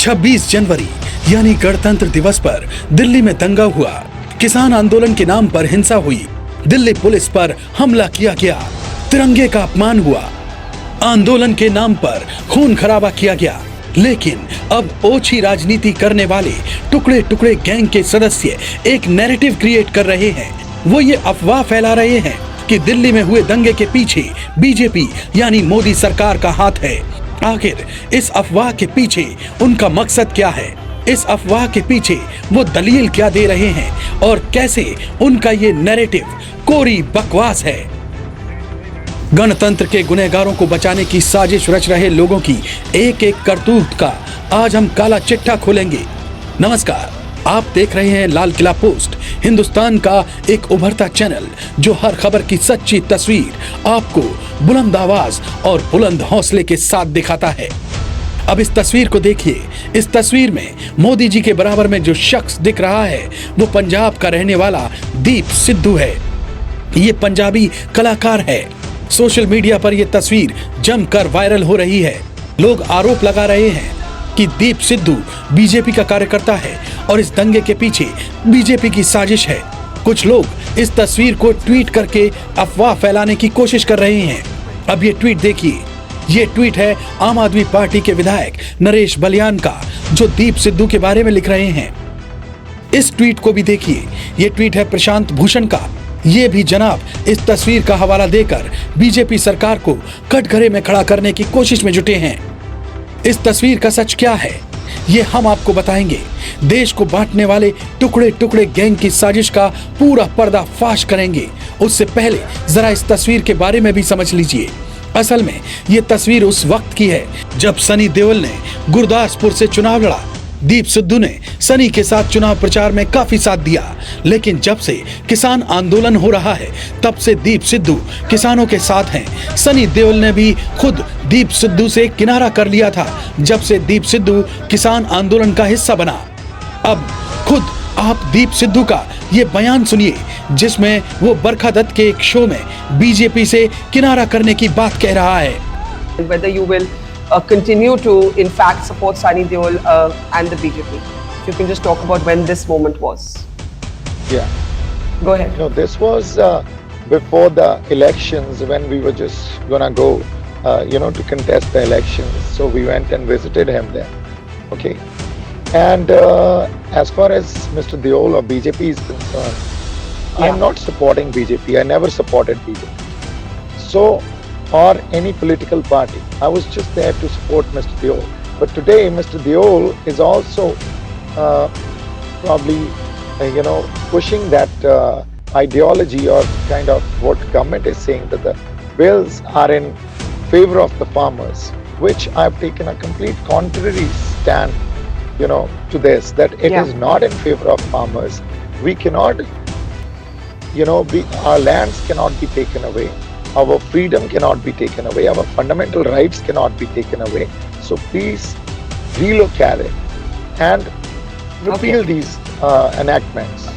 26 जनवरी यानी गणतंत्र दिवस पर दिल्ली में दंगा हुआ। किसान आंदोलन के नाम पर हिंसा हुई। दिल्ली पुलिस पर हमला किया गया। तिरंगे का अपमान हुआ। आंदोलन के नाम पर खून खराबा किया गया। लेकिन अब ओछी राजनीति करने वाले टुकड़े टुकड़े गैंग के सदस्य एक नैरेटिव क्रिएट कर रहे हैं। वो ये अफवाह फैला रहे हैं कि दिल्ली में हुए दंगे के पीछे बीजेपी यानी मोदी सरकार का हाथ है। आखिर इस अफवाह के पीछे उनका मकसद क्या है? इस अफवाह के पीछे वो दलील क्या दे रहे हैं और कैसे उनका ये नैरेटिव कोरी बकवास है? गणतंत्र के गुनहगारों को बचाने की साजिश रच रहे लोगों की एक एक करतूत का आज हम काला चिट्ठा खोलेंगे। नमस्कार, आप देख रहे हैं लाल किला पोस्ट, हिंदुस्तान का एक उभरता चैनल जो हर खबर की सच्ची तस्वीर आपको बुलंद आवाज और बुलंद हौसले के साथ दिखाता है। अब इस तस्वीर को देखिए। इस तस्वीर में मोदी जी के बराबर में जो शख्स दिख रहा है वो पंजाब का रहने वाला दीप सिद्धू है। ये पंजाबी कलाकार है। सोशल मीडिया पर यह तस्वीर जमकर वायरल हो रही है। लोग आरोप लगा रहे हैं कि दीप सिद्धू बीजेपी का कार्यकर्ता है और इस दंगे के पीछे बीजेपी की साजिश है। कुछ लोग इस तस्वीर को ट्वीट करके अफवाह फैलाने की कोशिश कर रहे हैं। अब ये ट्वीट देखिए। ये ट्वीट है आम आदमी पार्टी के विधायक नरेश बलियान का, जो दीप सिद्धू के बारे में लिख रहे हैं। इस ट्वीट को भी देखिए। ये ट्वीट है प्रशांत भूषण का। ये भी जनाब इस तस्वीर का हवाला देकर बीजेपी सरकार को कटघरे में खड़ा करने की कोशिश में जुटे हैं। इस तस्वीर का सच क्या है ये हम आपको बताएंगे। देश को बांटने वाले टुकड़े टुकड़े गैंग की साजिश का पूरा पर्दा फाश करेंगे। उससे पहले जरा इस तस्वीर के बारे में भी समझ लीजिए। असल में ये तस्वीर उस वक्त की है जब सनी देओल ने गुरदासपुर से चुनाव लड़ा। दीप सिद्धू ने सनी के साथ चुनाव प्रचार में काफी साथ दिया, लेकिन जब से किसान आंदोलन हो रहा है तब से दीप सिद्धू किसानों के साथ हैं। सनी देओल ने भी खुद दीप सिद्धू से किनारा कर लिया था जब से दीप सिद्धू किसान आंदोलन का हिस्सा बना। अब खुद आप दीप सिद्धू का ये बयान सुनिए जिसमें वो बरखा दत्त के एक शो में बीजेपी से किनारा करने की बात कह रहा है। Whether you will continue to in fact support Sunny Deol and the BJP. If you can just talk about when this moment was. Yeah. Go ahead. No, this was before the elections when we were just gonna go, to contest the elections. So we went and visited him there. Okay. And as far as Mr. Deol or BJP is concerned, I am not supporting BJP. I never supported BJP. So, or any political party. I was just there to support Mr. Deol. But today, Mr. Deol is also probably, pushing that ideology or kind of what government is saying that the bills are in favor of the farmers, which I've taken a complete contrary stand, to this, that it is not in favor of farmers. We cannot, our lands cannot be taken away. Our freedom cannot be taken away. Our fundamental rights cannot be taken away. So please relook at it and repeal these enactments.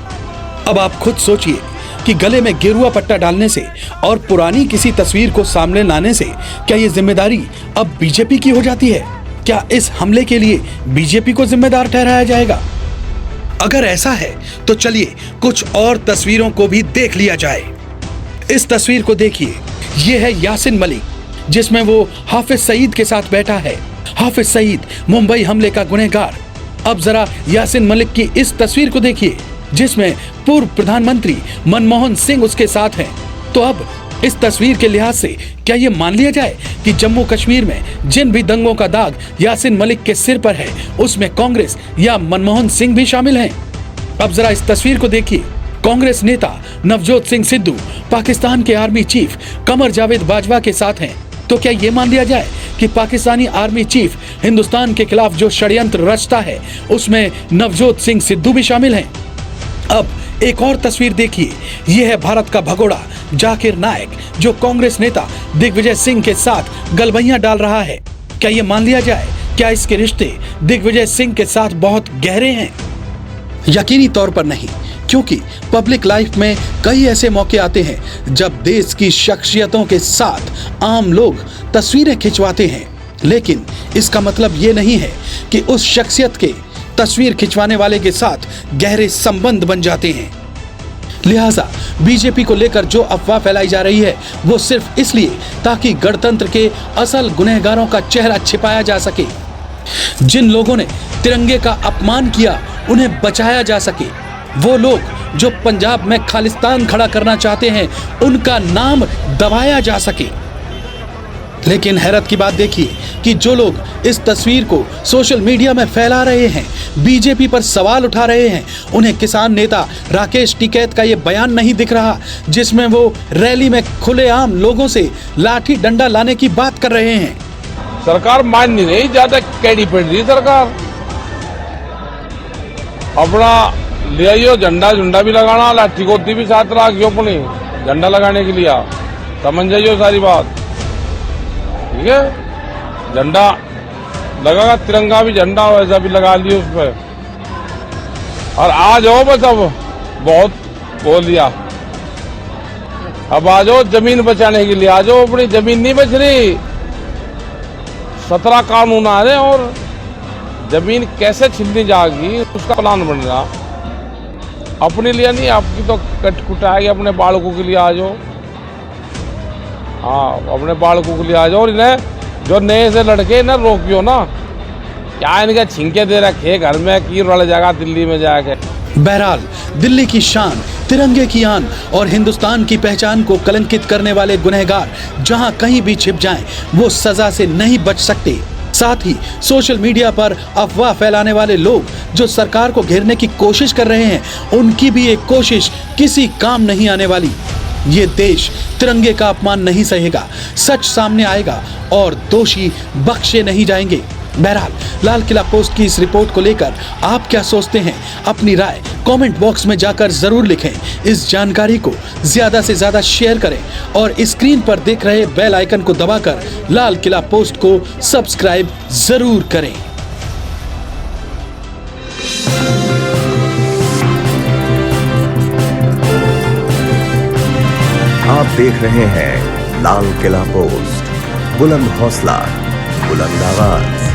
अब आप खुद सोचिए कि गले में गेरुआ पट्टा डालने से और पुरानी किसी तस्वीर को सामने लाने से क्या ये जिम्मेदारी अब बीजेपी की हो जाती है? क्या इस हमले के लिए बीजेपी को जिम्मेदार ठहराया जाएगा? अगर ऐसा है तो चलिए कुछ और तस्वीरों को भी देख लिया जाए। इस तस्वीर को देखिए। ये है यासिन मलिक जिसमें वो हाफिज सईद के साथ बैठा है। हाफिज सईद मुंबई हमले का गुनहगार। अब जरा यासिन मलिक की इस तस्वीर को देखिए जिसमें पूर्व प्रधानमंत्री मनमोहन सिंह उसके साथ हैं। तो अब इस तस्वीर के लिहाज से क्या ये मान लिया जाए कि जम्मू कश्मीर में जिन भी दंगों का दाग यासिन मलिक के सिर पर है उसमें कांग्रेस या मनमोहन सिंह भी शामिल हैं? अब जरा इस तस्वीर को देखिए। कांग्रेस नेता नवजोत सिंह सिद्धू पाकिस्तान के आर्मी चीफ कमर जावेद बाजवा के साथ हैं। तो क्या ये मान लिया जाए कि पाकिस्तानी आर्मी चीफ हिंदुस्तान के खिलाफ जो षड्यंत्र रचता है उसमें नवजोत सिंह सिद्धू भी शामिल हैं? अब एक और तस्वीर देखिए। यह है भारत का भगोड़ा जाकिर नायक जो कांग्रेस नेता दिग्विजय सिंह के साथ गलबैयां डाल रहा है। क्या ये मान लिया जाए? क्या इसके रिश्ते दिग्विजय सिंह के साथ बहुत गहरे हैं? यकीनी तौर पर नहीं, क्योंकि पब्लिक लाइफ में कई ऐसे मौके आते हैं जब देश की शख्सियतों के साथ आम लोग तस्वीरें खिंचवाते हैं, लेकिन इसका मतलब ये नहीं है कि उस शख्सियत के तस्वीर खिंचवाने वाले के साथ गहरे संबंध बन जाते हैं। लिहाजा बीजेपी को लेकर जो अफवाह फैलाई जा रही है वो सिर्फ इसलिए ताकि गणतंत्र के असल गुनहगारों का चेहरा छिपाया जा सके। जिन लोगों ने तिरंगे का अपमान किया उन्हें बचाया जा सके। वो लोग जो पंजाब में खालिस्तान खड़ा करना चाहते हैं उनका नाम दबाया जा सके। लेकिन हैरत की बात देखिए कि जो लोग इस तस्वीर को सोशल मीडिया में फैला रहे हैं, बीजेपी पर सवाल उठा रहे हैं, उन्हें किसान नेता राकेश टिकैत का ये बयान नहीं दिख रहा जिसमें वो रैली में खुलेआम लोगों से लाठी डंडा लाने की बात कर रहे हैं। सरकार मान नहीं रही, ज्यादा कैडी पड़ रही सरकार। अपना ले आइयो झंडा झुंडा भी लगाना, लाठी गोदी भी साथ रखियो अपनी झंडा लगाने के लिए। समझ जाइयो सारी बात, ठीक है। झंडा लगागा, तिरंगा भी झंडा वैसा भी लगा लियो उस पर। और आ जाओ बस, अब बहुत बोल लिया, अब आ जाओ जमीन बचाने के लिए। आ जाओ, अपनी जमीन नहीं बच रही, 17 कानून आ रहे और जमीन कैसे छिननी जाएगी उसका प्लान बन रहा। अपने लिए नहीं, आपकी तो कटकुटाएगी, अपने बालकों के लिए आ जाओ। हाँ, अपने बालकों के लिए आ जाओ। और इन्हें जो नए से लड़के ना रोकियो ना, क्या इनके छिंके दे रखे घर में की रड़ जाएगा दिल्ली में जाके। बहरहाल दिल्ली की शान, तिरंगे की आन और हिंदुस्तान की पहचान को कलंकित करने वाले गुनहगार जहां कहीं भी छिप जाएं, वो सजा से नहीं बच सकते। साथ ही सोशल मीडिया पर अफवाह फैलाने वाले लोग जो सरकार को घेरने की कोशिश कर रहे हैं, उनकी भी एक कोशिश किसी काम नहीं आने वाली। ये देश तिरंगे का अपमान नहीं सहेगा, सच सामने आएगा और दोषी बख्शे नहीं जाएंगे। बहरहाल लाल किला पोस्ट की इस रिपोर्ट को लेकर आप क्या सोचते हैं? अपनी राय कमेंट बॉक्स में जाकर जरूर लिखें। इस जानकारी को ज्यादा से ज्यादा शेयर करें और स्क्रीन पर देख रहे बेल आइकन को दबाकर लाल किला पोस्ट को सब्सक्राइब जरूर करें। आप देख रहे हैं लाल किला पोस्ट, बुलंद हौसला, बुलंद आवाज।